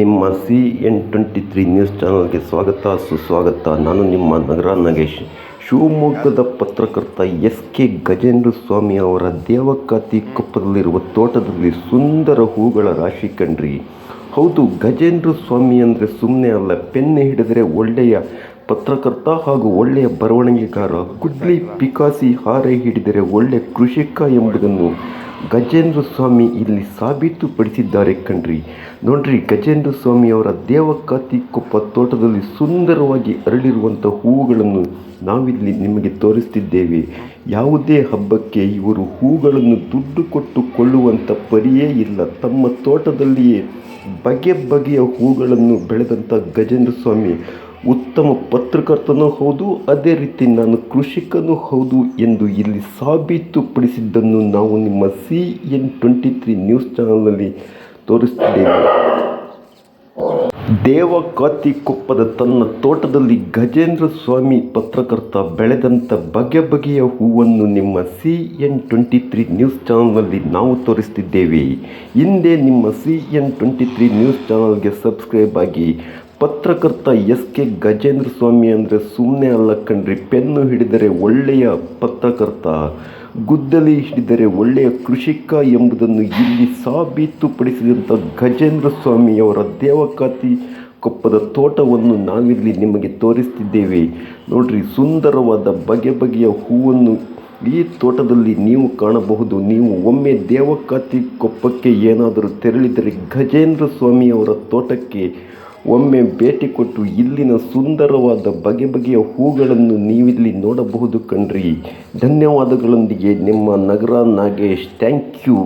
ನಿಮ್ಮ CN23 news ಚಾನಲ್ಗೆ ಸ್ವಾಗತ ಸುಸ್ವಾಗತ. ನಾನು ನಿಮ್ಮ ನಗರ ನಾಗೇಶ್. ಶಿವಮೊಗ್ಗದ ಪತ್ರಕರ್ತ SK ಗಜೇಂದ್ರ ಸ್ವಾಮಿ ಅವರ ದೇವಕಾತಿ ಕೊಪ್ಪದಲ್ಲಿರುವ ತೋಟದಲ್ಲಿ ಸುಂದರ ಹೂಗಳ ರಾಶಿ ಕಂಡ್ರಿ. ಹೌದು, ಗಜೇಂದ್ರ ಸ್ವಾಮಿ ಅಂದರೆ ಸುಮ್ಮನೆ ಅಲ್ಲ, ಪೆನ್ ಹಿಡಿದರೆ ಒಳ್ಳೆಯ ಪತ್ರಕರ್ತ ಹಾಗೂ ಒಳ್ಳೆಯ ಬರವಣಿಗೆಗಾರ, ಗುಡ್ಲಿ ಪಿಕಾಸಿ ಹಾರೆ ಹಿಡಿದರೆ ಒಳ್ಳೆಯ ಕೃಷಿಕ ಎಂಬುದನ್ನು ಗಜೇಂದ್ರ ಸ್ವಾಮಿ ಇಲ್ಲಿ ಸಾಬೀತುಪಡಿಸಿದ್ದಾರೆ ಕಣ್ರಿ. ನೋಡ್ರಿ, ಗಜೇಂದ್ರ ಸ್ವಾಮಿ ಅವರ ದೇವಕಾತಿ ಕೊಪ್ಪ ತೋಟದಲ್ಲಿ ಸುಂದರವಾಗಿ ಅರಳಿರುವಂಥ ಹೂವುಗಳನ್ನು ನಾವಿಲ್ಲಿ ನಿಮಗೆ ತೋರಿಸ್ತಿದ್ದೇವೆ. ಯಾವುದೇ ಹಬ್ಬಕ್ಕೆ ಇವರು ಹೂಗಳನ್ನು ದುಡ್ಡು ಕೊಟ್ಟು ಕೊಳ್ಳುವಂಥ ಪರಿಯೇ ಇಲ್ಲ. ತಮ್ಮ ತೋಟದಲ್ಲಿಯೇ ಬಗೆ ಬಗೆಯ ಹೂಗಳನ್ನು ಬೆಳೆದಂಥ ಗಜೇಂದ್ರ ಸ್ವಾಮಿ ಉತ್ತಮ ಪತ್ರಕರ್ತನೂ ಹೌದು, ಅದೇ ರೀತಿ ನಾನು ಕೃಷಿಕನೂ ಹೌದು ಎಂದು ಇಲ್ಲಿ ಸಾಬೀತುಪಡಿಸಿದ್ದನ್ನು ನಾವು ನಿಮ್ಮ CN23 ನ್ಯೂಸ್ ಚಾನಲ್ನಲ್ಲಿ ತೋರಿಸ್ತಿದ್ದೇವೆ. ದೇವಕಾತಿ ಕೊಪ್ಪದ ತನ್ನ ತೋಟದಲ್ಲಿ ಗಜೇಂದ್ರ ಸ್ವಾಮಿ ಪತ್ರಕರ್ತ ಬೆಳೆದಂಥ ಬಗೆ ಬಗೆಯ ಹೂವನ್ನು ನಿಮ್ಮ CN23 ನ್ಯೂಸ್ ಚಾನಲ್ನಲ್ಲಿ ನಾವು ತೋರಿಸ್ತಿದ್ದೇವೆ. ಹಿಂದೆ ನಿಮ್ಮ CN23 ನ್ಯೂಸ್ ಚಾನಲ್ಗೆ ಸಬ್ಸ್ಕ್ರೈಬ್ ಆಗಿ. ಪತ್ರಕರ್ತ SK ಗಜೇಂದ್ರ ಸ್ವಾಮಿ ಅಂದರೆ ಸುಮ್ಮನೆ ಅಲ್ಲ ಕಣ್ರಿ. ಪೆನ್ನು ಹಿಡಿದರೆ ಒಳ್ಳೆಯ ಪತ್ರಕರ್ತ, ಗುದ್ದಲಿ ಹಿಡಿದರೆ ಒಳ್ಳೆಯ ಕೃಷಿಕ ಎಂಬುದನ್ನು ಇಲ್ಲಿ ಸಾಬೀತುಪಡಿಸಿದಂಥ ಗಜೇಂದ್ರ ಸ್ವಾಮಿಯವರ ದೇವಕಾತಿ ಕೊಪ್ಪದ ತೋಟವನ್ನು ನಾವಿಲ್ಲಿ ನಿಮಗೆ ತೋರಿಸ್ತಿದ್ದೇವೆ. ನೋಡ್ರಿ, ಸುಂದರವಾದ ಬಗೆ ಬಗೆಯ ಹೂವನ್ನು ಈ ತೋಟದಲ್ಲಿ ನೀವು ಕಾಣಬಹುದು. ನೀವು ಒಮ್ಮೆ ದೇವಕಾತಿ ಕೊಪ್ಪಕ್ಕೆ ಏನಾದರೂ ತೆರಳಿದರೆ ಗಜೇಂದ್ರ ಸ್ವಾಮಿಯವರ ತೋಟಕ್ಕೆ ಒಮ್ಮೆ ಭೇಟಿ ಕೊಟ್ಟು ಇಲ್ಲಿನ ಸುಂದರವಾದ ಬಗೆ ಬಗೆಯ ಹೂಗಳನ್ನು ನೀವಿಲ್ಲಿ ನೋಡಬಹುದು ಕಣ್ರಿ. ಧನ್ಯವಾದಗಳೊಂದಿಗೆ ನಿಮ್ಮ ನಗರ ನಾಗೇಶ್. Thank you.